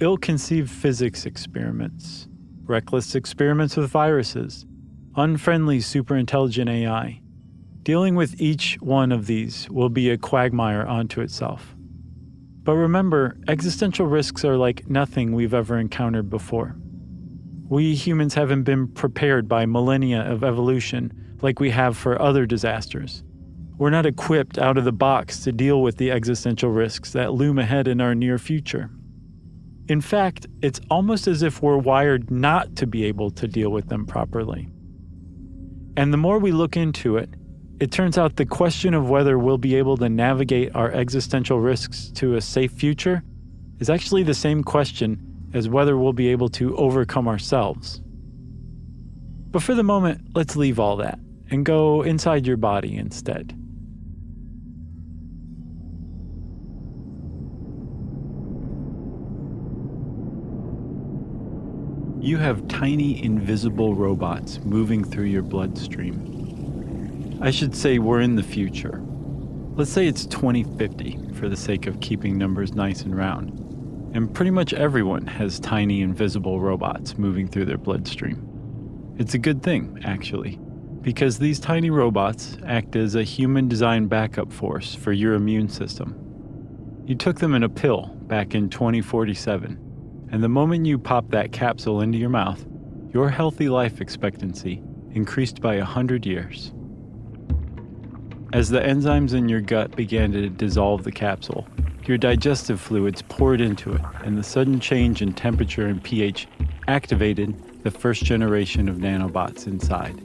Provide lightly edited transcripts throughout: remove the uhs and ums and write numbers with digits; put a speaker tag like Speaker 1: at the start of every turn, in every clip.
Speaker 1: ill-conceived physics experiments, reckless experiments with viruses, unfriendly superintelligent AI. Dealing with each one of these will be a quagmire unto itself. But remember, existential risks are like nothing we've ever encountered before. We humans haven't been prepared by millennia of evolution like we have for other disasters. We're not equipped out of the box to deal with the existential risks that loom ahead in our near future. In fact, it's almost as if we're wired not to be able to deal with them properly. And the more we look into it, it turns out the question of whether we'll be able to navigate our existential risks to a safe future is actually the same question as whether we'll be able to overcome ourselves. But for the moment, let's leave all that and go inside your body instead. You have tiny invisible robots moving through your bloodstream. I should say we're in the future. Let's say it's 2050 for the sake of keeping numbers nice and round. And pretty much everyone has tiny invisible robots moving through their bloodstream. It's a good thing, actually, because these tiny robots act as a human-designed backup force for your immune system. You took them in a pill back in 2047, and the moment you popped that capsule into your mouth, your healthy life expectancy increased by 100 years. As the enzymes in your gut began to dissolve the capsule, your digestive fluids poured into it, and the sudden change in temperature and pH activated the first generation of nanobots inside.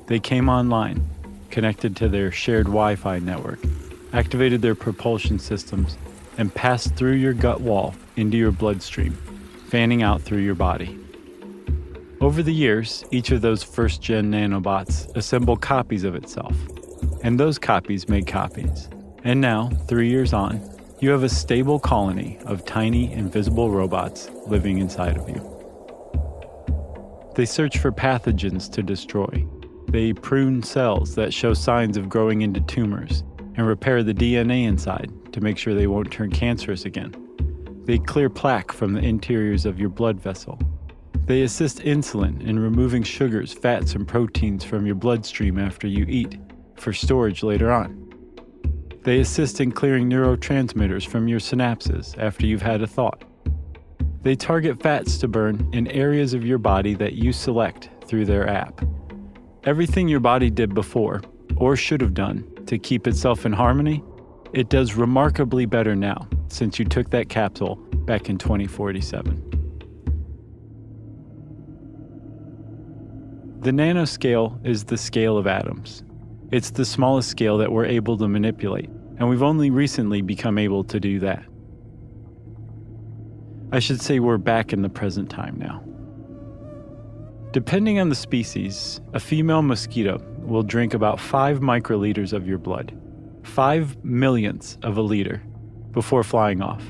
Speaker 1: They came online, connected to their shared Wi-Fi network, activated their propulsion systems, and passed through your gut wall into your bloodstream, fanning out through your body. Over the years, each of those first-gen nanobots assembled copies of itself, and those copies made copies. And now, 3 years on, you have a stable colony of tiny, invisible robots living inside of you. They search for pathogens to destroy. They prune cells that show signs of growing into tumors and repair the DNA inside to make sure they won't turn cancerous again. They clear plaque from the interiors of your blood vessel. They assist insulin in removing sugars, fats, and proteins from your bloodstream after you eat, for storage later on. They assist in clearing neurotransmitters from your synapses after you've had a thought. They target fats to burn in areas of your body that you select through their app. Everything your body did before, or should have done, to keep itself in harmony, it does remarkably better now since you took that capsule back in 2047. The nanoscale is the scale of atoms. It's the smallest scale that we're able to manipulate, and we've only recently become able to do that. I should say we're back in the present time now. Depending on the species, a female mosquito will drink about 5 microliters of your blood, 5 millionths of a liter, before flying off.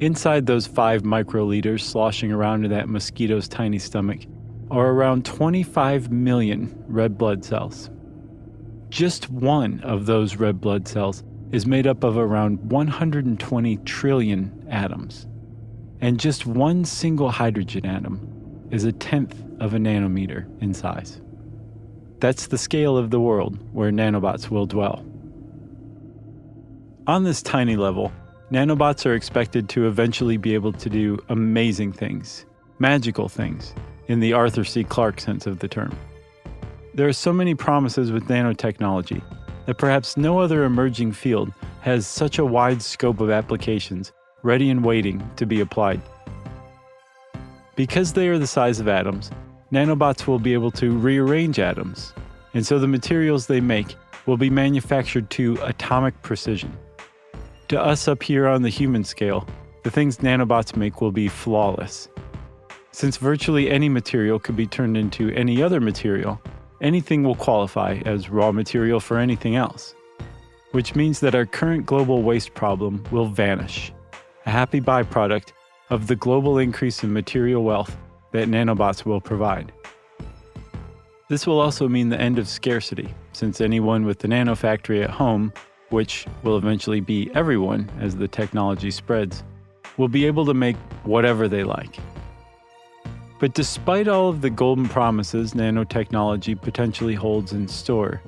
Speaker 1: Inside those 5 microliters sloshing around in that mosquito's tiny stomach are around 25 million red blood cells. Just one of those red blood cells is made up of around 120 trillion atoms. And just one single hydrogen atom is 1/10 of a nanometer in size. That's the scale of the world where nanobots will dwell. On this tiny level, nanobots are expected to eventually be able to do amazing things, magical things, in the Arthur C. Clarke sense of the term. There are so many promises with nanotechnology that perhaps no other emerging field has such a wide scope of applications ready and waiting to be applied. Because they are the size of atoms, nanobots will be able to rearrange atoms, and so the materials they make will be manufactured to atomic precision. To us up here on the human scale, the things nanobots make will be flawless. Since virtually any material could be turned into any other material, anything will qualify as raw material for anything else, which means that our current global waste problem will vanish, a happy byproduct of the global increase in material wealth that nanobots will provide. This will also mean the end of scarcity, since anyone with the nanofactory at home, which will eventually be everyone as the technology spreads, will be able to make whatever they like. But despite all of the golden promises nanotechnology potentially holds in store,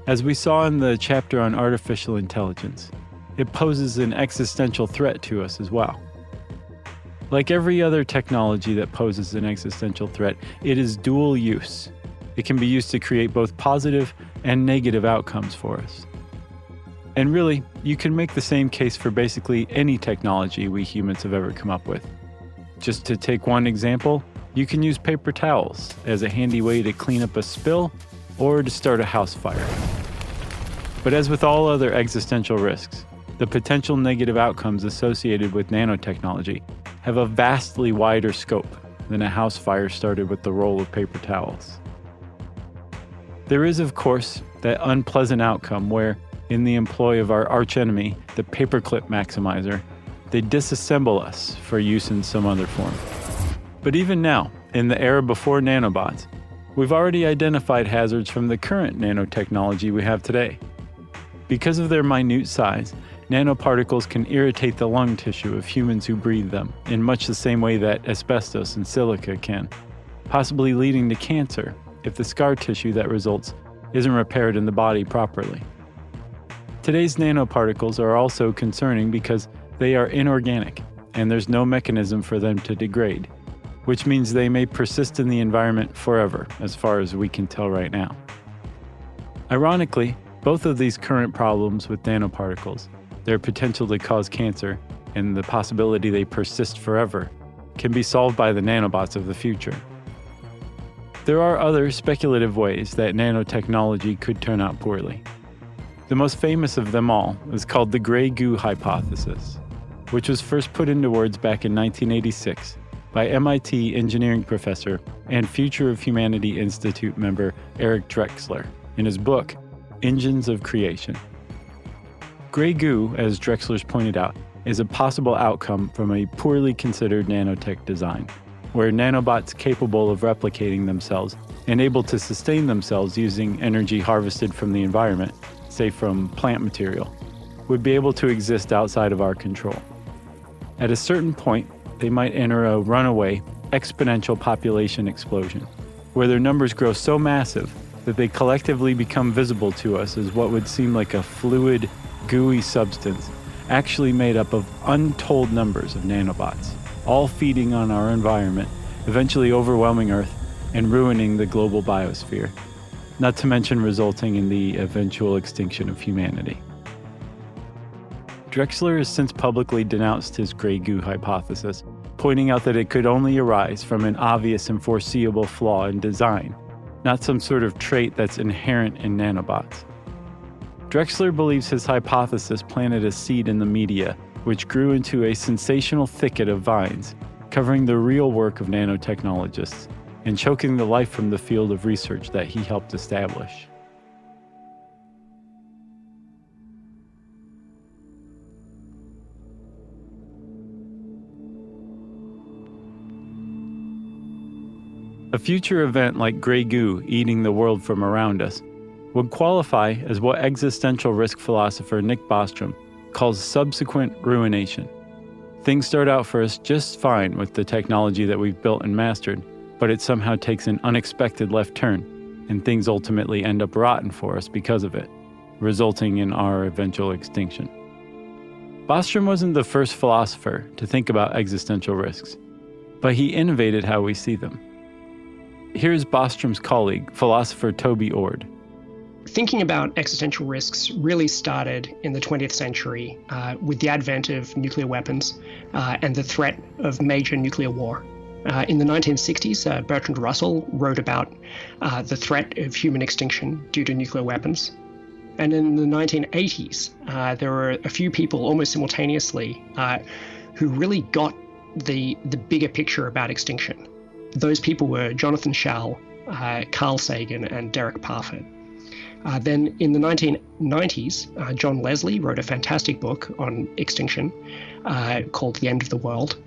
Speaker 1: as we saw in the chapter on artificial intelligence, it poses an existential threat to us as well. Like every other technology that poses an existential threat, it is dual use. It can be used to create both positive and negative outcomes for us. And really, you can make the same case for basically any technology we humans have ever come up with. Just to take one example, you can use paper towels as a handy way to clean up a spill or to start a house fire. But as with all other existential risks, the potential negative outcomes associated with nanotechnology have a vastly wider scope than a house fire started with the roll of paper towels. There is, of course, that unpleasant outcome where, in the employ of our archenemy, the paperclip maximizer, they disassemble us for use in some other form. But even now, in the era before nanobots, we've already identified hazards from the current nanotechnology we have today. Because of their minute size, nanoparticles can irritate the lung tissue of humans who breathe them in much the same way that asbestos and silica can, possibly leading to cancer if the scar tissue that results isn't repaired in the body properly. Today's nanoparticles are also concerning because they are inorganic and there's no mechanism for them to degrade, which means they may persist in the environment forever, as far as we can tell right now. Ironically, both of these current problems with nanoparticles, their potential to cause cancer and the possibility they persist forever, can be solved by the nanobots of the future. There are other speculative ways that nanotechnology could turn out poorly. The most famous of them all is called the gray goo hypothesis, which was first put into words back in 1986 by MIT engineering professor and Future of Humanity Institute member Eric Drexler in his book, Engines of Creation. Gray goo, as Drexler's pointed out, is a possible outcome from a poorly considered nanotech design, where nanobots capable of replicating themselves and able to sustain themselves using energy harvested from the environment, say from plant material, would be able to exist outside of our control. At a certain point, they might enter a runaway, exponential population explosion, where their numbers grow so massive that they collectively become visible to us as what would seem like a fluid, gooey substance, actually made up of untold numbers of nanobots, all feeding on our environment, eventually overwhelming Earth and ruining the global biosphere, not to mention resulting in the eventual extinction of humanity. Drexler has since publicly denounced his gray goo hypothesis, pointing out that it could only arise from an obvious and foreseeable flaw in design, not some sort of trait that's inherent in nanobots. Drexler believes his hypothesis planted a seed in the media, which grew into a sensational thicket of vines, covering the real work of nanotechnologists and choking the life from the field of research that he helped establish. A future event like gray goo eating the world from around us would qualify as what existential risk philosopher Nick Bostrom calls subsequent ruination. Things start out for us just fine with the technology that we've built and mastered, but it somehow takes an unexpected left turn, and things ultimately end up rotten for us because of it, resulting in our eventual extinction. Bostrom wasn't the first philosopher to think about existential risks, but he innovated how we see them. Here's Bostrom's colleague, philosopher Toby Ord.
Speaker 2: Thinking about existential risks really started in the 20th century with the advent of nuclear weapons and the threat of major nuclear war. In the 1960s, Bertrand Russell wrote about the threat of human extinction due to nuclear weapons. And in the 1980s, there were a few people almost simultaneously who really got the bigger picture about extinction. Those people were Jonathan Schall, Carl Sagan, and Derek Parfit. Then in the 1990s, John Leslie wrote a fantastic book on extinction called The End of the World.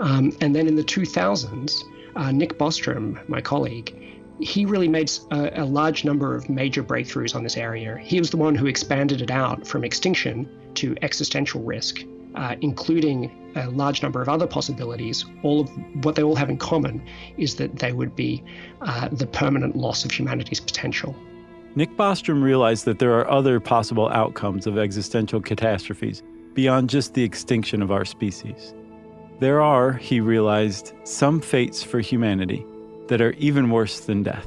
Speaker 2: And then in the 2000s, Nick Bostrom, my colleague, he really made a large number of major breakthroughs on this area. He was the one who expanded it out from extinction to existential risk. including a large number of other possibilities, what they all have in common is that they would be the permanent loss of humanity's potential.
Speaker 1: Nick Bostrom realized that there are other possible outcomes of existential catastrophes beyond just the extinction of our species. There are, he realized, some fates for humanity that are even worse than death.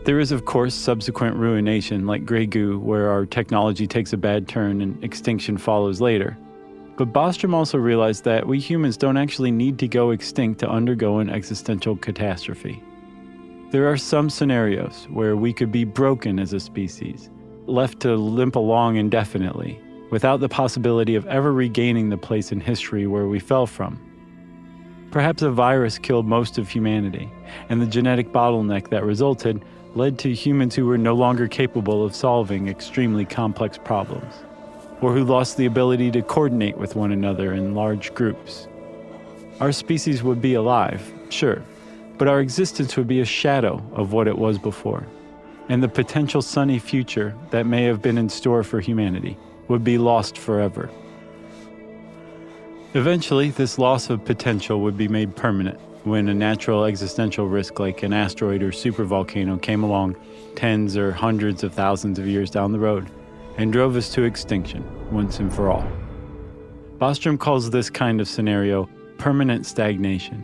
Speaker 1: There is, of course, subsequent ruination like Grey Goo, where our technology takes a bad turn and extinction follows later. But Bostrom also realized that we humans don't actually need to go extinct to undergo an existential catastrophe. There are some scenarios where we could be broken as a species, left to limp along indefinitely, without the possibility of ever regaining the place in history where we fell from. Perhaps a virus killed most of humanity, and the genetic bottleneck that resulted led to humans who were no longer capable of solving extremely complex problems, or who lost the ability to coordinate with one another in large groups. Our species would be alive, sure, but our existence would be a shadow of what it was before, and the potential sunny future that may have been in store for humanity would be lost forever. Eventually, this loss of potential would be made permanent when a natural existential risk like an asteroid or supervolcano came along tens or hundreds of thousands of years down the road and drove us to extinction once and for all. Bostrom calls this kind of scenario permanent stagnation,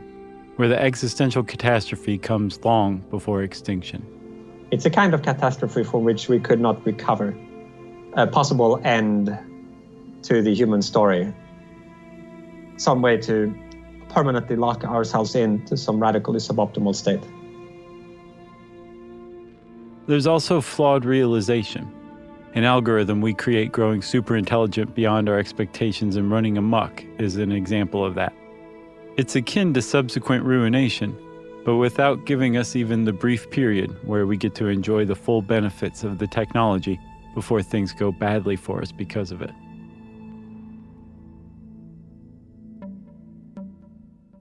Speaker 1: where the existential catastrophe comes long before extinction.
Speaker 3: It's a kind of catastrophe from which we could not recover. A possible end to the human story. Some way to permanently lock ourselves into some radically suboptimal state.
Speaker 1: There's also flawed realization. An algorithm we create growing super intelligent beyond our expectations and running amok is an example of that. It's akin to subsequent ruination, but without giving us even the brief period where we get to enjoy the full benefits of the technology before things go badly for us because of it.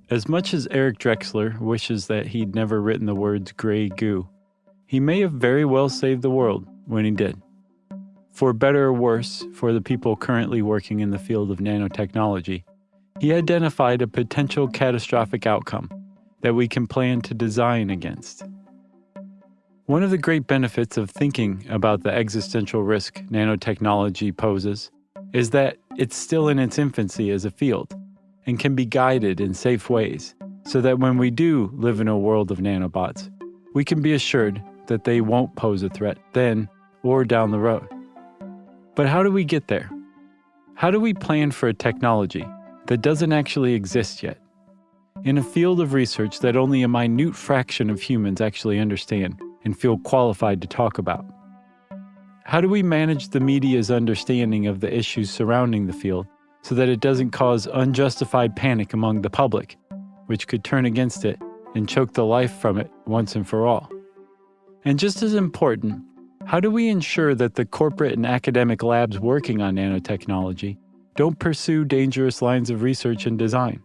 Speaker 1: As much as Eric Drexler wishes that he'd never written the words Grey Goo, he may have very well saved the world when he did. For better or worse, for the people currently working in the field of nanotechnology, he identified a potential catastrophic outcome that we can plan to design against. One of the great benefits of thinking about the existential risk nanotechnology poses is that it's still in its infancy as a field and can be guided in safe ways so that when we do live in a world of nanobots, we can be assured that they won't pose a threat then or down the road. But how do we get there? How do we plan for a technology that doesn't actually exist yet, in a field of research that only a minute fraction of humans actually understand and feel qualified to talk about? How do we manage the media's understanding of the issues surrounding the field so that it doesn't cause unjustified panic among the public, which could turn against it and choke the life from it once and for all? And just as important, how do we ensure that the corporate and academic labs working on nanotechnology don't pursue dangerous lines of research and design?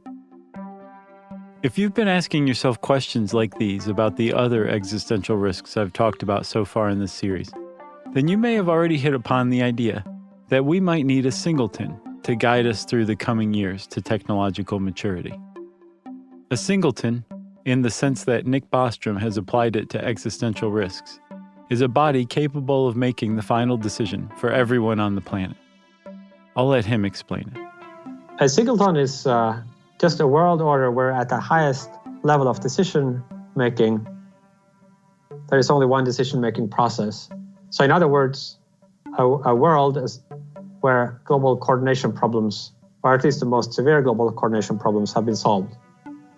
Speaker 1: If you've been asking yourself questions like these about the other existential risks I've talked about so far in this series, then you may have already hit upon the idea that we might need a singleton to guide us through the coming years to technological maturity. A singleton, in the sense that Nick Bostrom has applied it to existential risks, is a body capable of making the final decision for everyone on the planet. I'll let him explain it.
Speaker 3: A singleton is just a world order where at the highest level of decision making, there is only one decision-making process. So in other words, a world where global coordination problems, or at least the most severe global coordination problems, have been solved.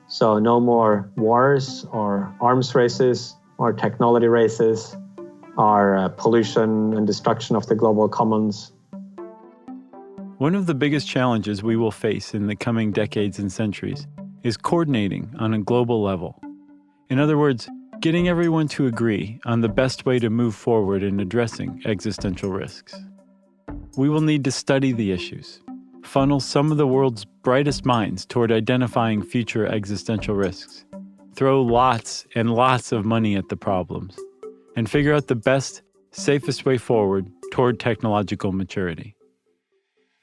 Speaker 3: So no more wars or arms races or technology races or pollution and destruction of the global commons.
Speaker 1: One of the biggest challenges we will face in the coming decades and centuries is coordinating on a global level. In other words, getting everyone to agree on the best way to move forward in addressing existential risks. We will need to study the issues, funnel some of the world's brightest minds toward identifying future existential risks, throw lots and lots of money at the problems, and figure out the best, safest way forward toward technological maturity.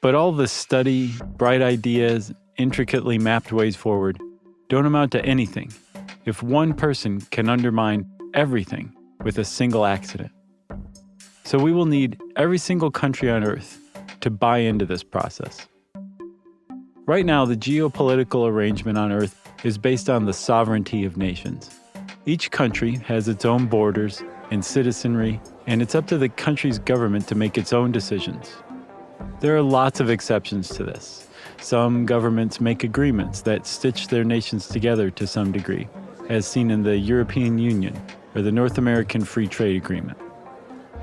Speaker 1: But all the study, bright ideas, intricately mapped ways forward don't amount to anything if one person can undermine everything with a single accident. So we will need every single country on Earth to buy into this process. Right now, the geopolitical arrangement on Earth is based on the sovereignty of nations. Each country has its own borders and citizenry, and it's up to the country's government to make its own decisions. There are lots of exceptions to this. Some governments make agreements that stitch their nations together to some degree, as seen in the European Union or the North American Free Trade Agreement.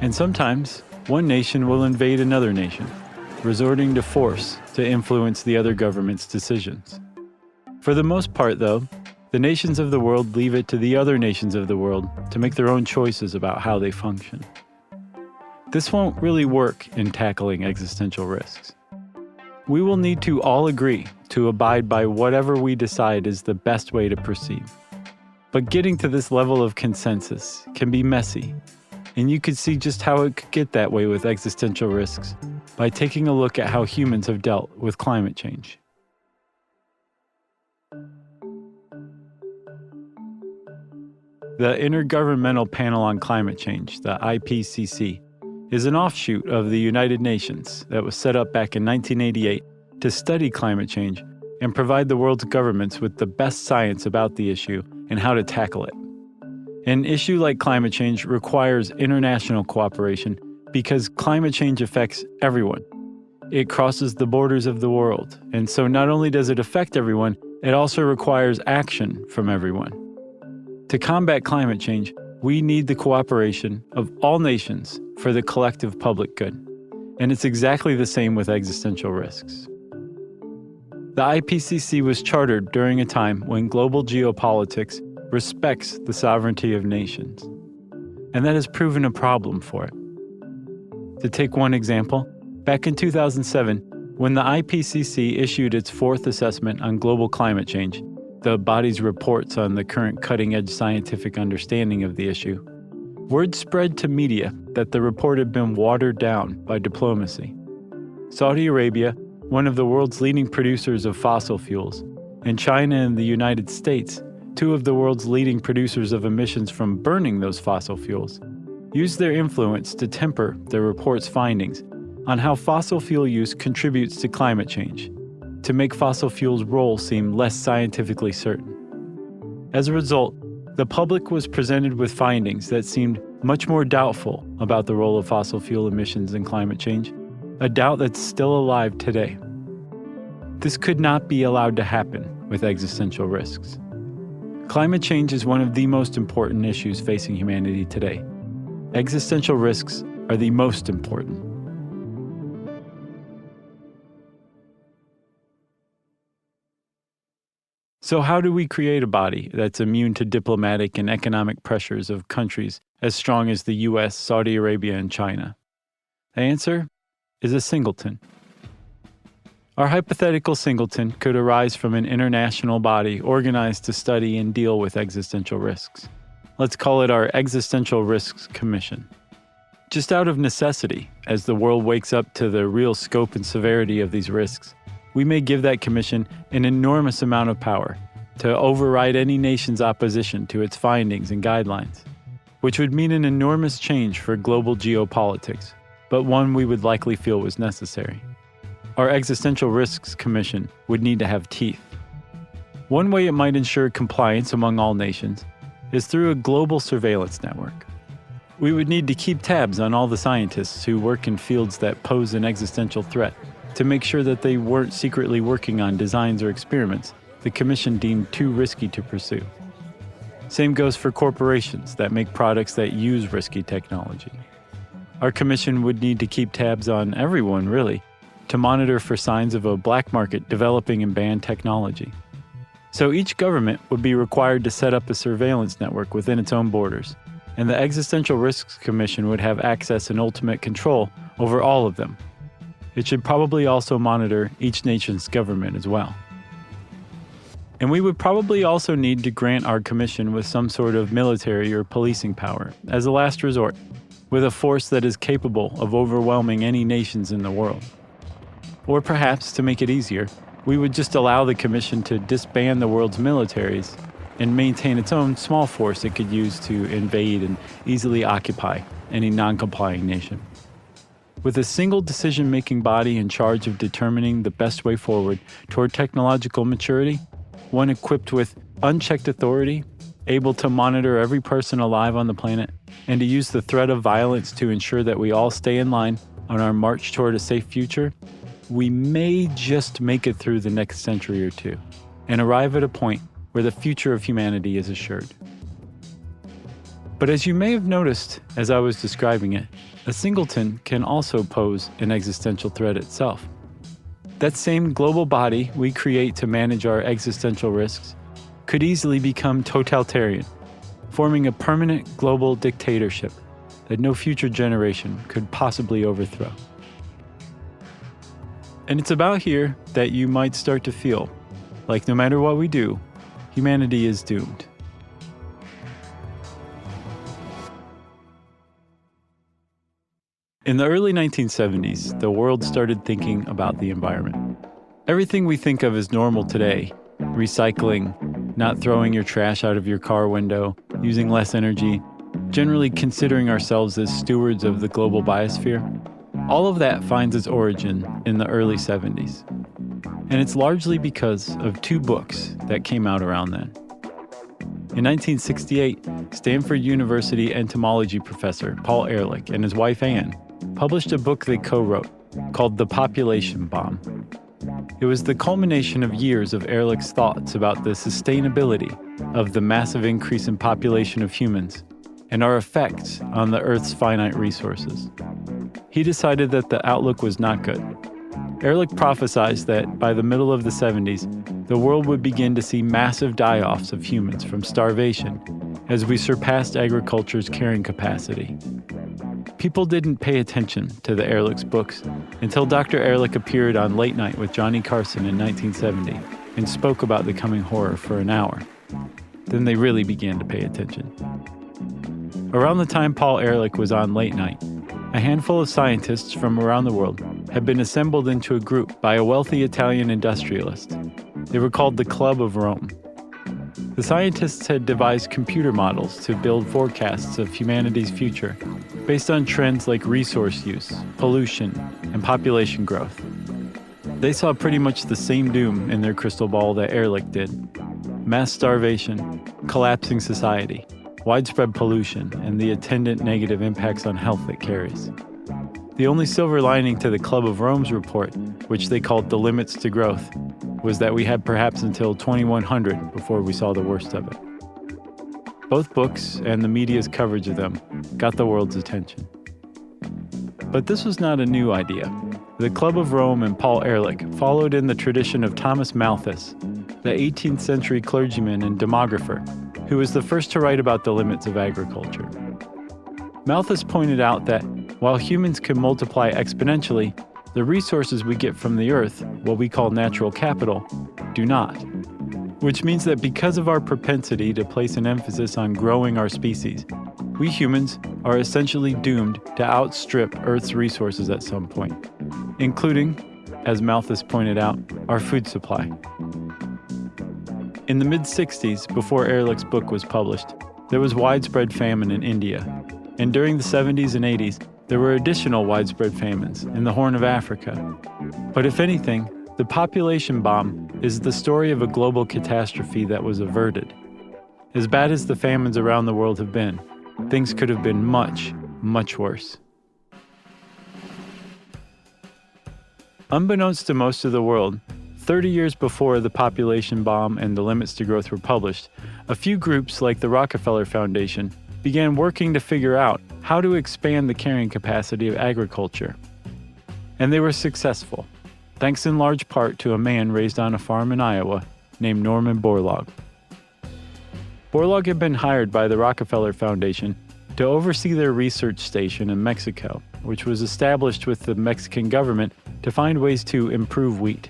Speaker 1: And sometimes, one nation will invade another nation, resorting to force to influence the other government's decisions. For the most part, though, the nations of the world leave it to the other nations of the world to make their own choices about how they function. This won't really work in tackling existential risks. We will need to all agree to abide by whatever we decide is the best way to proceed. But getting to this level of consensus can be messy, and you could see just how it could get that way with existential risks by taking a look at how humans have dealt with climate change. The Intergovernmental Panel on Climate Change, the IPCC, is an offshoot of the United Nations that was set up back in 1988 to study climate change and provide the world's governments with the best science about the issue and how to tackle it. An issue like climate change requires international cooperation because climate change affects everyone. It crosses the borders of the world, and so not only does it affect everyone, it also requires action from everyone. To combat climate change, we need the cooperation of all nations for the collective public good. And it's exactly the same with existential risks. The IPCC was chartered during a time when global geopolitics respects the sovereignty of nations. And that has proven a problem for it. To take one example, back in 2007, when the IPCC issued its fourth assessment on global climate change, the body's reports on the current cutting-edge scientific understanding of the issue, word spread to media that the report had been watered down by diplomacy. Saudi Arabia, one of the world's leading producers of fossil fuels, and China and the United States, two of the world's leading producers of emissions from burning those fossil fuels, used their influence to temper the report's findings on how fossil fuel use contributes to climate change, to make fossil fuels' role seem less scientifically certain. As a result, the public was presented with findings that seemed much more doubtful about the role of fossil fuel emissions in climate change, a doubt that's still alive today. This could not be allowed to happen with existential risks. Climate change is one of the most important issues facing humanity today. Existential risks are the most important. So how do we create a body that's immune to diplomatic and economic pressures of countries as strong as the US, Saudi Arabia, and China? The answer is a singleton. Our hypothetical singleton could arise from an international body organized to study and deal with existential risks. Let's call it our Existential Risks Commission. Just out of necessity, as the world wakes up to the real scope and severity of these risks, we may give that commission an enormous amount of power to override any nation's opposition to its findings and guidelines, which would mean an enormous change for global geopolitics, but one we would likely feel was necessary. Our Existential Risks Commission would need to have teeth. One way it might ensure compliance among all nations is through a global surveillance network. We would need to keep tabs on all the scientists who work in fields that pose an existential threat to make sure that they weren't secretly working on designs or experiments the Commission deemed too risky to pursue. Same goes for corporations that make products that use risky technology. Our Commission would need to keep tabs on everyone, really, to monitor for signs of a black market developing in banned technology. So each government would be required to set up a surveillance network within its own borders, and the Existential Risks Commission would have access and ultimate control over all of them. It should probably also monitor each nation's government as well. And we would probably also need to grant our commission with some sort of military or policing power, as a last resort, with a force that is capable of overwhelming any nations in the world. Or perhaps, to make it easier, we would just allow the Commission to disband the world's militaries and maintain its own small force it could use to invade and easily occupy any non-complying nation. With a single decision-making body in charge of determining the best way forward toward technological maturity, one equipped with unchecked authority, able to monitor every person alive on the planet, and to use the threat of violence to ensure that we all stay in line on our march toward a safe future, we may just make it through the next century or two and arrive at a point where the future of humanity is assured. But as you may have noticed as I was describing it, a singleton can also pose an existential threat itself. That same global body we create to manage our existential risks could easily become totalitarian, forming a permanent global dictatorship that no future generation could possibly overthrow. And it's about here that you might start to feel like no matter what we do, humanity is doomed. In the early 1970s, the world started thinking about the environment. Everything we think of as normal today, recycling, not throwing your trash out of your car window, using less energy, generally considering ourselves as stewards of the global biosphere, all of that finds its origin in the early 70s. And it's largely because of two books that came out around then. In 1968, Stanford University entomology professor Paul Ehrlich and his wife Anne published a book they co-wrote called The Population Bomb. It was the culmination of years of Ehrlich's thoughts about the sustainability of the massive increase in population of humans and our effects on the Earth's finite resources. He decided that the outlook was not good. Ehrlich prophesied that by the middle of the 70s, the world would begin to see massive die-offs of humans from starvation as we surpassed agriculture's carrying capacity. People didn't pay attention to the Ehrlich's books until Dr. Ehrlich appeared on Late Night with Johnny Carson in 1970 and spoke about the coming horror for an hour. Then they really began to pay attention. Around the time Paul Ehrlich was on Late Night, a handful of scientists from around the world had been assembled into a group by a wealthy Italian industrialist. They were called the Club of Rome. The scientists had devised computer models to build forecasts of humanity's future based on trends like resource use, pollution, and population growth. They saw pretty much the same doom in their crystal ball that Ehrlich did: mass starvation, collapsing society, widespread pollution, and the attendant negative impacts on health it carries. The only silver lining to the Club of Rome's report, which they called The Limits to Growth, was that we had perhaps until 2100 before we saw the worst of it. Both books and the media's coverage of them got the world's attention. But this was not a new idea. The Club of Rome and Paul Ehrlich followed in the tradition of Thomas Malthus, the 18th century clergyman and demographer, who was the first to write about the limits of agriculture. Malthus pointed out that while humans can multiply exponentially, the resources we get from the earth, what we call natural capital, do not. Which means that because of our propensity to place an emphasis on growing our species, we humans are essentially doomed to outstrip Earth's resources at some point, including, as Malthus pointed out, our food supply. In the mid-60s, before Ehrlich's book was published, there was widespread famine in India, and during the 70s and 80s, there were additional widespread famines in the Horn of Africa. But if anything, the population bomb is the story of a global catastrophe that was averted. As bad as the famines around the world have been, things could have been much, much worse. Unbeknownst to most of the world, 30 years before the population bomb and the limits to growth were published, a few groups like the Rockefeller Foundation began working to figure out how to expand the carrying capacity of agriculture. And they were successful, thanks in large part to a man raised on a farm in Iowa named Norman Borlaug. Borlaug had been hired by the Rockefeller Foundation to oversee their research station in Mexico, which was established with the Mexican government to find ways to improve wheat.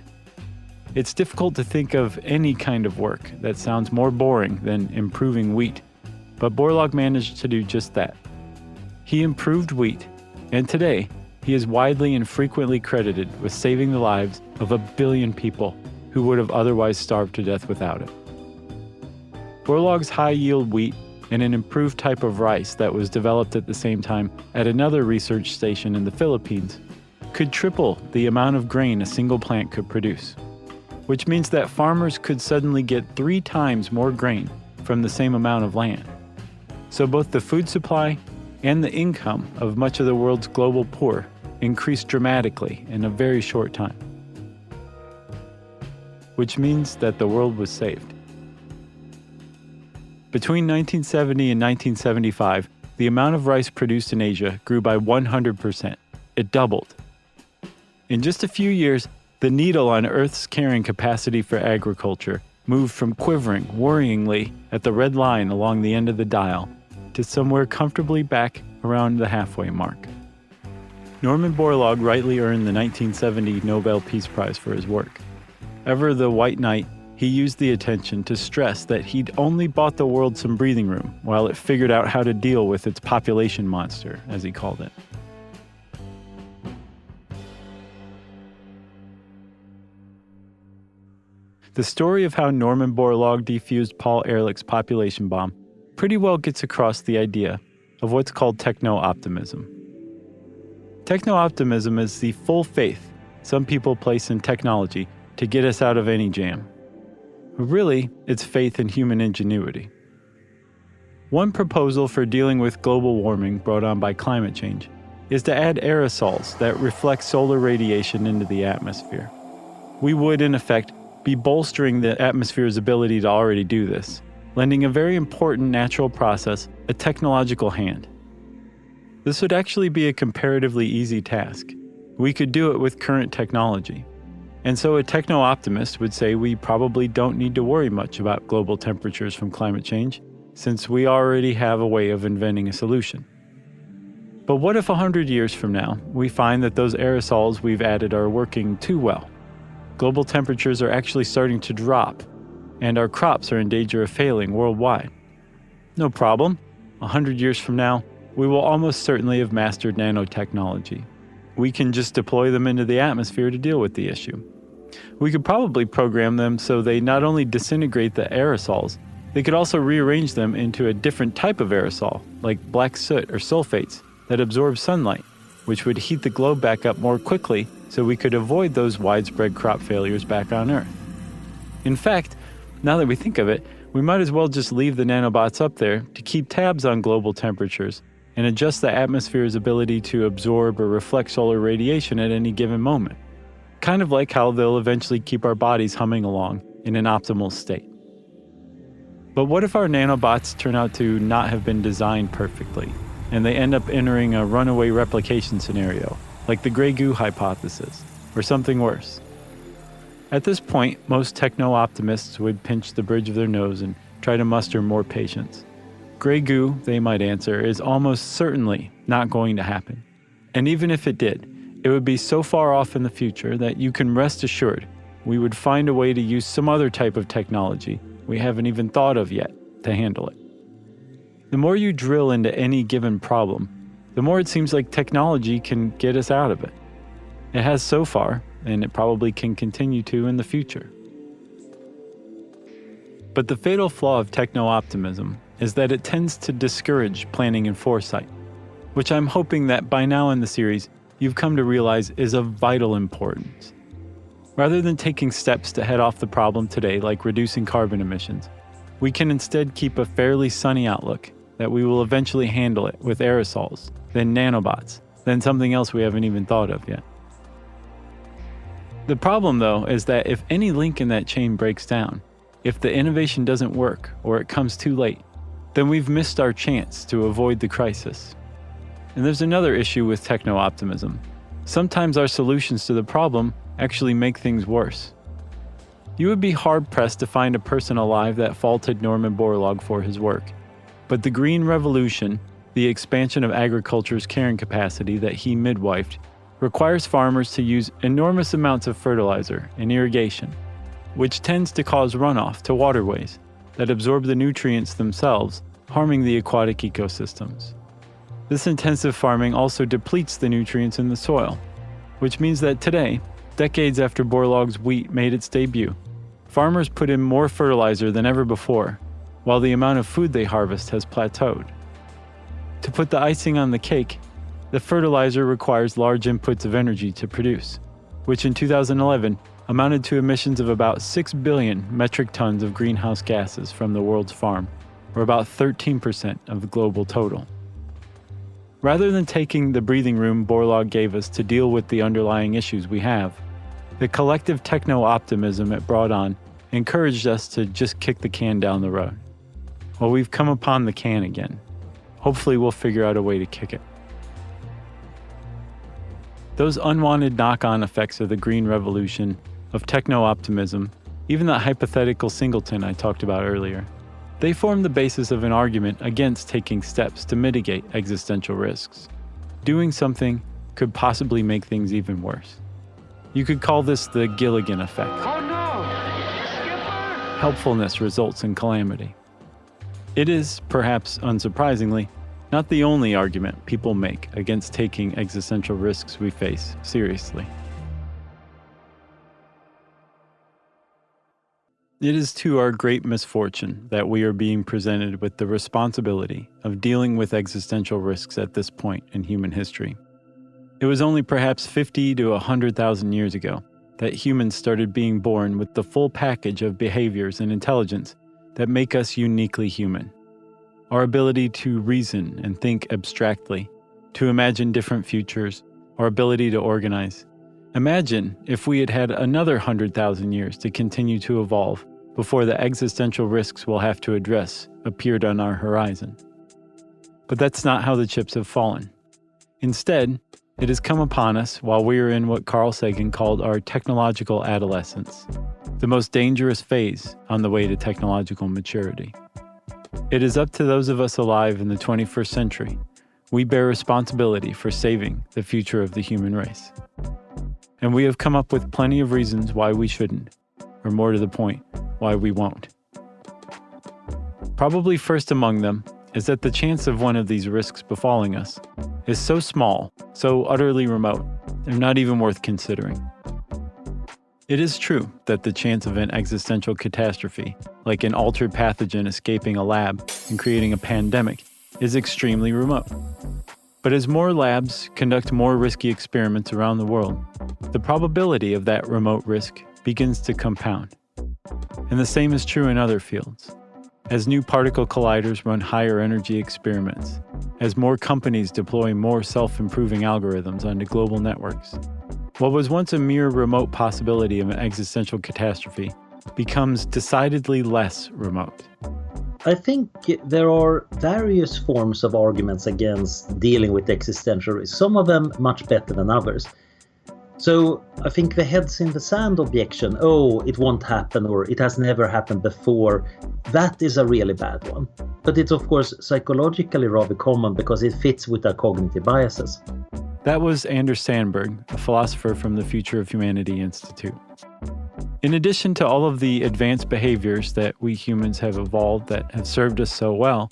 Speaker 1: It's difficult to think of any kind of work that sounds more boring than improving wheat, but Borlaug managed to do just that. He improved wheat, and today, he is widely and frequently credited with saving the lives of 1 billion people who would have otherwise starved to death without it. Borlaug's high-yield wheat and an improved type of rice that was developed at the same time at another research station in the Philippines could triple the amount of grain a single plant could produce, which means that farmers could suddenly get 3 times more grain from the same amount of land. So both the food supply and the income of much of the world's global poor increased dramatically in a very short time, which means that the world was saved. Between 1970 and 1975, the amount of rice produced in Asia grew by 100%. It doubled. In just a few years, the needle on Earth's carrying capacity for agriculture moved from quivering worryingly at the red line along the end of the dial to somewhere comfortably back around the halfway mark. Norman Borlaug rightly earned the 1970 Nobel Peace Prize for his work. Ever the White Knight, he used the attention to stress that he'd only bought the world some breathing room while it figured out how to deal with its population monster, as he called it. The story of how Norman Borlaug defused Paul Ehrlich's population bomb pretty well gets across the idea of what's called techno-optimism. Techno-optimism is the full faith some people place in technology to get us out of any jam. Really, it's faith in human ingenuity. One proposal for dealing with global warming brought on by climate change is to add aerosols that reflect solar radiation into the atmosphere. We would, in effect, be bolstering the atmosphere's ability to already do this, lending a very important natural process a technological hand. This would actually be a comparatively easy task. We could do it with current technology. And so a techno-optimist would say we probably don't need to worry much about global temperatures from climate change, since we already have a way of inventing a solution. But what if 100 years from now, we find that those aerosols we've added are working too well? Global temperatures are actually starting to drop, and our crops are in danger of failing worldwide. No problem. 100 years from now, we will almost certainly have mastered nanotechnology. We can just deploy them into the atmosphere to deal with the issue. We could probably program them so they not only disintegrate the aerosols, they could also rearrange them into a different type of aerosol, like black soot or sulfates, that absorb sunlight, which would heat the globe back up more quickly so we could avoid those widespread crop failures back on Earth. In fact, now that we think of it, we might as well just leave the nanobots up there to keep tabs on global temperatures and adjust the atmosphere's ability to absorb or reflect solar radiation at any given moment. Kind of like how they'll eventually keep our bodies humming along in an optimal state. But what if our nanobots turn out to not have been designed perfectly, and they end up entering a runaway replication scenario, like the gray goo hypothesis, or something worse? At this point, most techno-optimists would pinch the bridge of their nose and try to muster more patience. Gray goo, they might answer, is almost certainly not going to happen. And even if it did, it would be so far off in the future that you can rest assured we would find a way to use some other type of technology we haven't even thought of yet to handle it. The more you drill into any given problem, the more it seems like technology can get us out of it. It has so far, and it probably can continue to in the future. But the fatal flaw of techno-optimism is that it tends to discourage planning and foresight, which I'm hoping that by now in the series you've come to realize is of vital importance. Rather than taking steps to head off the problem today, like reducing carbon emissions, we can instead keep a fairly sunny outlook that we will eventually handle it with aerosols, then nanobots, then something else we haven't even thought of yet. The problem, though, is that if any link in that chain breaks down, if the innovation doesn't work or it comes too late, then we've missed our chance to avoid the crisis. And there's another issue with techno-optimism. Sometimes our solutions to the problem actually make things worse. You would be hard-pressed to find a person alive that faulted Norman Borlaug for his work. But the Green Revolution, the expansion of agriculture's carrying capacity that he midwifed, requires farmers to use enormous amounts of fertilizer and irrigation, which tends to cause runoff to waterways that absorb the nutrients themselves, harming the aquatic ecosystems. This intensive farming also depletes the nutrients in the soil, which means that today, decades after Borlaug's wheat made its debut, farmers put in more fertilizer than ever before, while the amount of food they harvest has plateaued. To put the icing on the cake, the fertilizer requires large inputs of energy to produce, which in 2011 amounted to emissions of about 6 billion metric tons of greenhouse gases from the world's farm, or about 13% of the global total. Rather than taking the breathing room Borlaug gave us to deal with the underlying issues we have, the collective techno-optimism it brought on encouraged us to just kick the can down the road. Well, we've come upon the can again. Hopefully we'll figure out a way to kick it. Those unwanted knock-on effects of the Green Revolution, of techno-optimism, even that hypothetical singleton I talked about earlier, they form the basis of an argument against taking steps to mitigate existential risks. Doing something could possibly make things even worse. You could call this the Gilligan effect.
Speaker 4: Oh no! Skipper!
Speaker 1: Helpfulness results in calamity. It is, perhaps unsurprisingly, not the only argument people make against taking existential risks we face seriously. It is to our great misfortune that we are being presented with the responsibility of dealing with existential risks at this point in human history. It was only perhaps 50 to 100,000 years ago that humans started being born with the full package of behaviors and intelligence that make us uniquely human. Our ability to reason and think abstractly, to imagine different futures, our ability to organize. Imagine if we had had another 100,000 years to continue to evolve before the existential risks we'll have to address appeared on our horizon. But that's not how the chips have fallen. Instead, it has come upon us while we are in what Carl Sagan called our technological adolescence, the most dangerous phase on the way to technological maturity. It is up to those of us alive in the 21st century. We bear responsibility for saving the future of the human race. And we have come up with plenty of reasons why we shouldn't, or more to the point, why we won't. Probably first among them is that the chance of one of these risks befalling us is so small, so utterly remote, they're not even worth considering. It is true that the chance of an existential catastrophe, like an altered pathogen escaping a lab and creating a pandemic, is extremely remote. But as more labs conduct more risky experiments around the world, the probability of that remote risk begins to compound. And the same is true in other fields. As new particle colliders run higher energy experiments, as more companies deploy more self-improving algorithms onto global networks, what was once a mere remote possibility of an existential catastrophe becomes decidedly less remote.
Speaker 5: I think there are various forms of arguments against dealing with existential risk, some of them much better than others. So I think the heads in the sand objection, oh, it won't happen or it has never happened before, that is a really bad one. But it's of course psychologically rather common because it fits with our cognitive biases.
Speaker 1: That was Anders Sandberg, a philosopher from the Future of Humanity Institute. In addition to all of the advanced behaviors that we humans have evolved that have served us so well,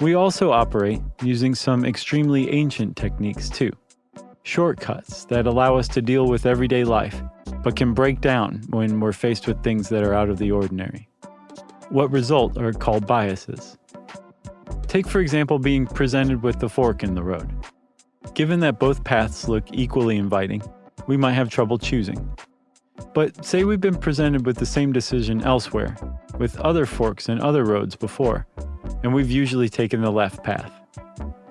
Speaker 1: we also operate using some extremely ancient techniques too. Shortcuts that allow us to deal with everyday life, but can break down when we're faced with things that are out of the ordinary. What result are called biases. Take, for example, being presented with the fork in the road. Given that both paths look equally inviting, we might have trouble choosing. But say we've been presented with the same decision elsewhere, with other forks and other roads before, and we've usually taken the left path.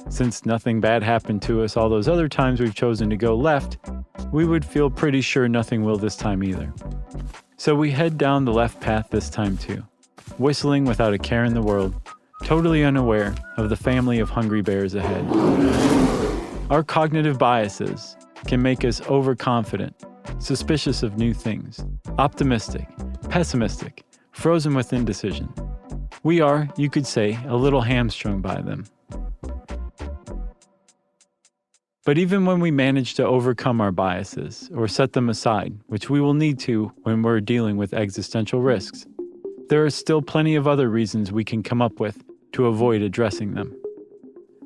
Speaker 1: Since nothing bad happened to us all those other times we've chosen to go left, we would feel pretty sure nothing will this time either. So we head down the left path this time too, whistling without a care in the world, totally unaware of the family of hungry bears ahead. Our cognitive biases can make us overconfident, suspicious of new things, optimistic, pessimistic, frozen with indecision. We are, you could say, a little hamstrung by them. But even when we manage to overcome our biases or set them aside, which we will need to when we're dealing with existential risks, there are still plenty of other reasons we can come up with to avoid addressing them.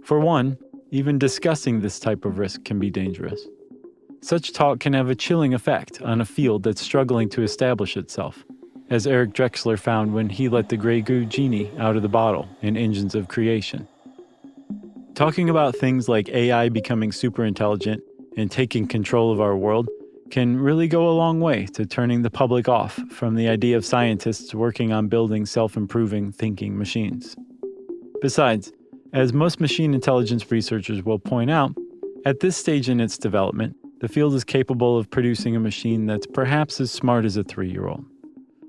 Speaker 1: For one, even discussing this type of risk can be dangerous. Such talk can have a chilling effect on a field that's struggling to establish itself, as Eric Drexler found when he let the Grey Goo genie out of the bottle in Engines of Creation. Talking about things like AI becoming super intelligent and taking control of our world can really go a long way to turning the public off from the idea of scientists working on building self-improving thinking machines. Besides, as most machine intelligence researchers will point out, at this stage in its development, the field is capable of producing a machine that's perhaps as smart as a 3-year-old.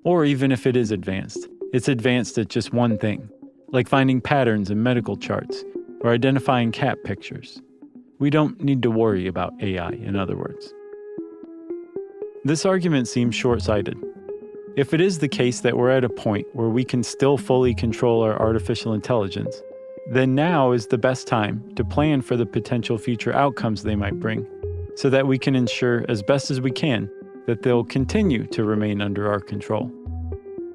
Speaker 1: Or even if it is advanced, it's advanced at just one thing, like finding patterns in medical charts or identifying cat pictures. We don't need to worry about AI, in other words. This argument seems short-sighted. If it is the case that we're at a point where we can still fully control our artificial intelligence, then now is the best time to plan for the potential future outcomes they might bring, so that we can ensure as best as we can that they'll continue to remain under our control.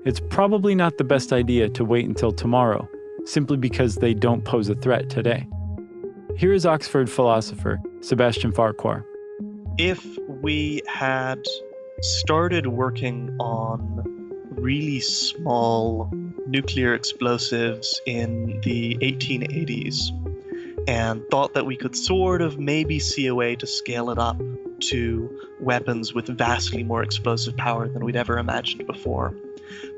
Speaker 1: It's probably not the best idea to wait until tomorrow, simply because they don't pose a threat today. Here is Oxford philosopher Sebastian Farquhar.
Speaker 6: If we had started working on really small nuclear explosives in the 1880s and thought that we could sort of maybe see a way to scale it up to weapons with vastly more explosive power than we'd ever imagined before.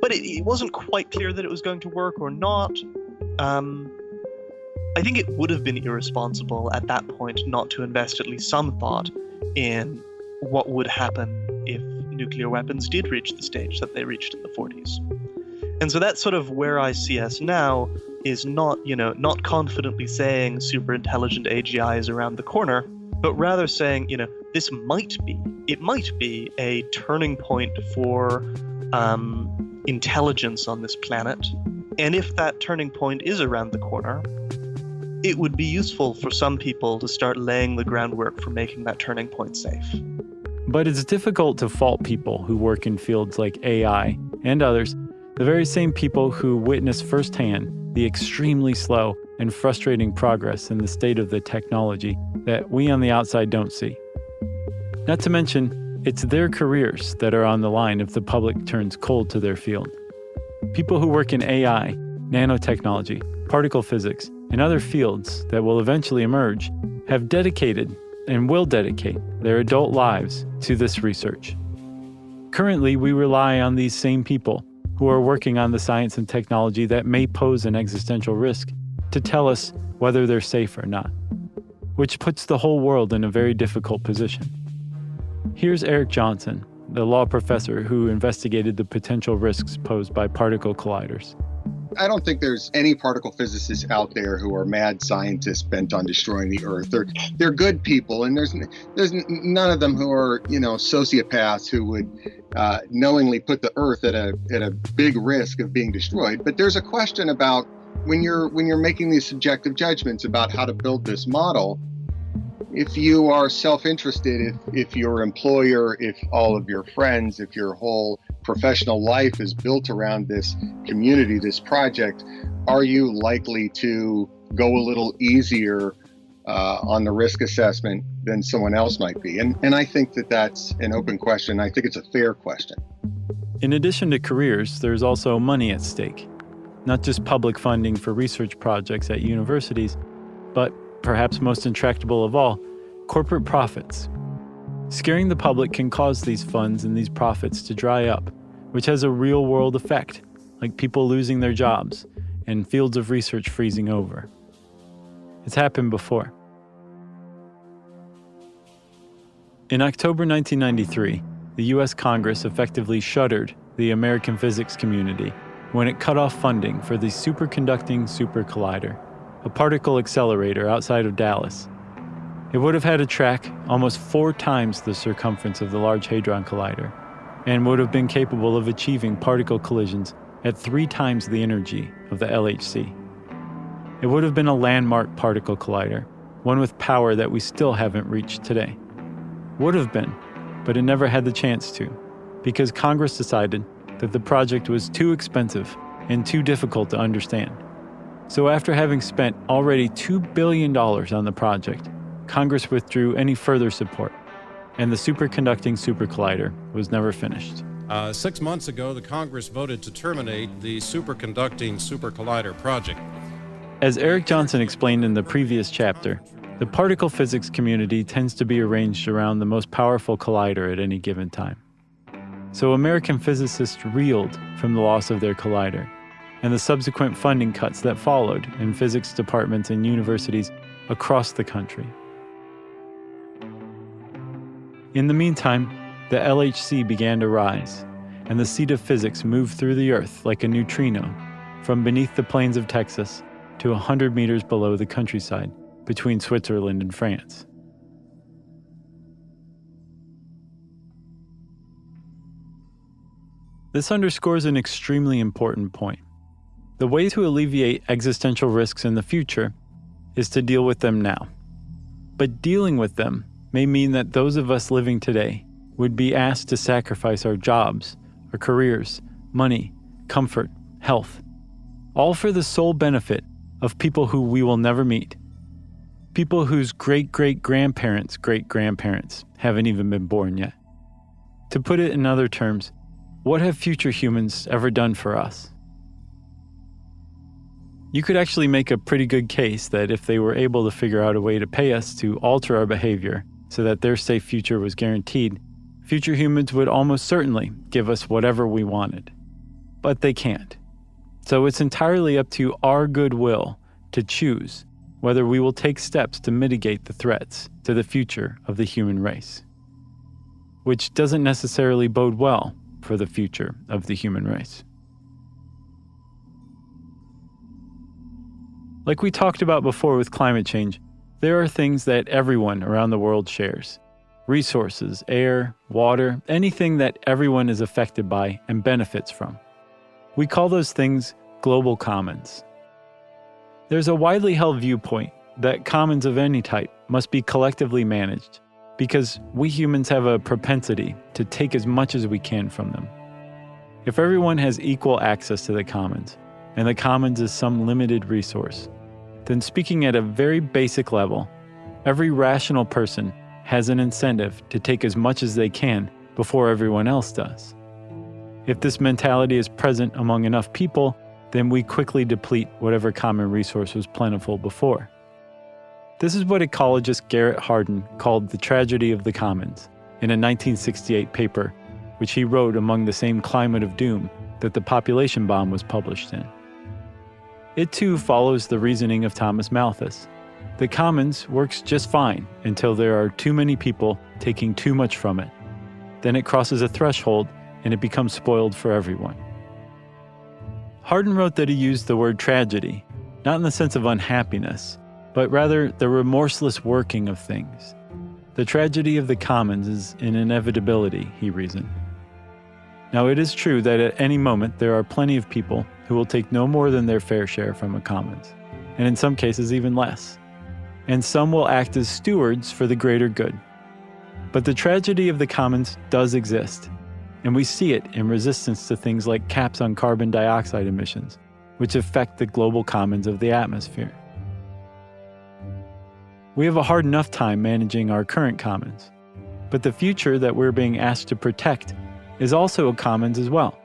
Speaker 6: But it wasn't quite clear that it was going to work or not. I think it would have been irresponsible at that point not to invest at least some thought in what would happen if nuclear weapons did reach the stage that they reached in the 40s. And so that's sort of where I see us now, is not confidently saying super intelligent AGI is around the corner, but rather saying, this might be a turning point for intelligence on this planet. And if that turning point is around the corner, it would be useful for some people to start laying the groundwork for making that turning point safe.
Speaker 1: But it's difficult to fault people who work in fields like AI and others, the very same people who witness firsthand the extremely slow and frustrating progress in the state of the technology that we on the outside don't see. Not to mention, it's their careers that are on the line if the public turns cold to their field. People who work in AI, nanotechnology, particle physics, and other fields that will eventually emerge have dedicated and will dedicate their adult lives to this research. Currently, we rely on these same people who are working on the science and technology that may pose an existential risk to tell us whether they're safe or not, which puts the whole world in a very difficult position. Here's Eric Johnson, the law professor who investigated the potential risks posed by particle colliders.
Speaker 7: I don't think there's any particle physicists out there who are mad scientists bent on destroying the Earth. They're good people, and there's none of them who are sociopaths who would knowingly put the Earth at a big risk of being destroyed. But there's a question about when you're making these subjective judgments about how to build this model. If you are self-interested, if your employer, if all of your friends, if your whole professional life is built around this community, this project, are you likely to go a little easier on the risk assessment than someone else might be? And I think that that's an open question. I think it's a fair question.
Speaker 1: In addition to careers, there's also money at stake. Not just public funding for research projects at universities, but perhaps most intractable of all, corporate profits. Scaring the public can cause these funds and these profits to dry up, which has a real-world effect, like people losing their jobs and fields of research freezing over. It's happened before. In October 1993, the U.S. Congress effectively shuttered the American physics community when it cut off funding for the superconducting super collider, a particle accelerator outside of Dallas. It would have had a track almost 4 times the circumference of the Large Hadron Collider, and would have been capable of achieving particle collisions at 3 times the energy of the LHC. It would have been a landmark particle collider, one with power that we still haven't reached today. Would have been, but it never had the chance to, because Congress decided that the project was too expensive and too difficult to understand. So after having spent already $2 billion on the project, Congress withdrew any further support, and the superconducting super collider was never finished.
Speaker 8: 6 months ago, the Congress voted to terminate the superconducting super collider project.
Speaker 1: As Eric Johnson explained in the previous chapter, the particle physics community tends to be arranged around the most powerful collider at any given time. So American physicists reeled from the loss of their collider and the subsequent funding cuts that followed in physics departments and universities across the country. In the meantime, the LHC began to rise, and the seat of physics moved through the Earth like a neutrino, from beneath the plains of Texas to 100 meters below the countryside between Switzerland and France. This underscores an extremely important point. The way to alleviate existential risks in the future is to deal with them now. But dealing with them may mean that those of us living today would be asked to sacrifice our jobs, our careers, money, comfort, health, all for the sole benefit of people who we will never meet, people whose great-great-grandparents' great-grandparents haven't even been born yet. To put it in other terms, what have future humans ever done for us? You could actually make a pretty good case that if they were able to figure out a way to pay us to alter our behavior so that their safe future was guaranteed, future humans would almost certainly give us whatever we wanted. But they can't. So it's entirely up to our goodwill to choose whether we will take steps to mitigate the threats to the future of the human race, which doesn't necessarily bode well for the future of the human race. Like we talked about before with climate change, there are things that everyone around the world shares. Resources, air, water, anything that everyone is affected by and benefits from. We call those things global commons. There's a widely held viewpoint that commons of any type must be collectively managed because we humans have a propensity to take as much as we can from them. If everyone has equal access to the commons, and the commons is some limited resource, then speaking at a very basic level, every rational person has an incentive to take as much as they can before everyone else does. If this mentality is present among enough people, then we quickly deplete whatever common resource was plentiful before. This is what ecologist Garrett Hardin called the tragedy of the commons in a 1968 paper, which he wrote among the same climate of doom that the population bomb was published in. It too follows the reasoning of Thomas Malthus. The commons works just fine until there are too many people taking too much from it. Then it crosses a threshold and it becomes spoiled for everyone. Hardin wrote that he used the word tragedy, not in the sense of unhappiness, but rather the remorseless working of things. The tragedy of the commons is an inevitability, he reasoned. Now it is true that at any moment there are plenty of people who will take no more than their fair share from a commons, and in some cases even less. And some will act as stewards for the greater good. But the tragedy of the commons does exist, and we see it in resistance to things like caps on carbon dioxide emissions, which affect the global commons of the atmosphere. We have a hard enough time managing our current commons, but the future that we're being asked to protect is also a commons as well,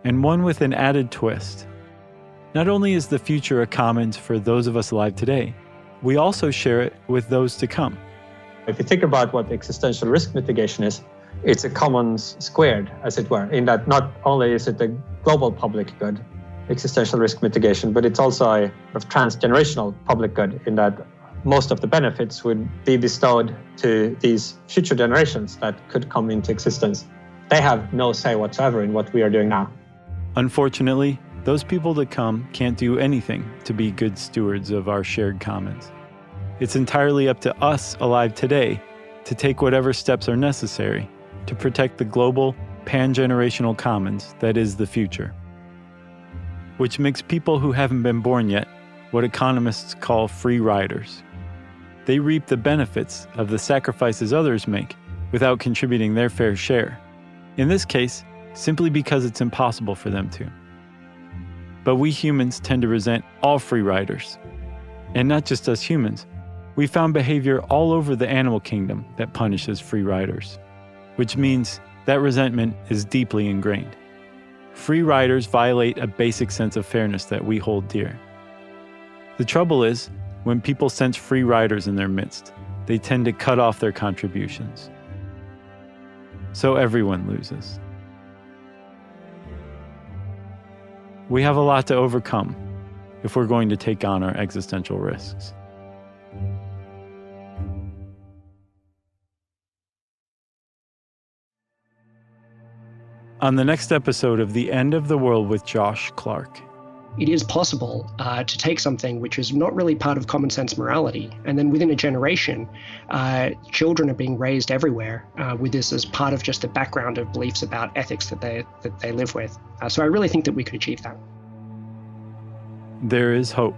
Speaker 1: and one with an added twist. Not only is the future a commons for those of us alive today, we also share it with those to come.
Speaker 3: If you think about what existential risk mitigation is, it's a commons squared, as it were, in that not only is it a global public good, existential risk mitigation, but it's also a transgenerational public good in that most of the benefits would be bestowed to these future generations that could come into existence. They have no say whatsoever in what we are doing now.
Speaker 1: Unfortunately, those people to come can't do anything to be good stewards of our shared commons. It's entirely up to us alive today to take whatever steps are necessary to protect the global, pan-generational commons that is the future. Which makes people who haven't been born yet what economists call free riders. They reap the benefits of the sacrifices others make without contributing their fair share. In this case, simply because it's impossible for them to. But we humans tend to resent all free riders. And not just us humans. We found behavior all over the animal kingdom that punishes free riders, which means that resentment is deeply ingrained. Free riders violate a basic sense of fairness that we hold dear. The trouble is, when people sense free riders in their midst, they tend to cut off their contributions. So everyone loses. We have a lot to overcome if we're going to take on our existential risks. On the next episode of The End of the World with Josh Clark.
Speaker 2: It is possible to take something which is not really part of common sense morality, and then within a generation, children are being raised everywhere with this as part of just a background of beliefs about ethics that they live with. So I really think that we could achieve that.
Speaker 1: There is hope.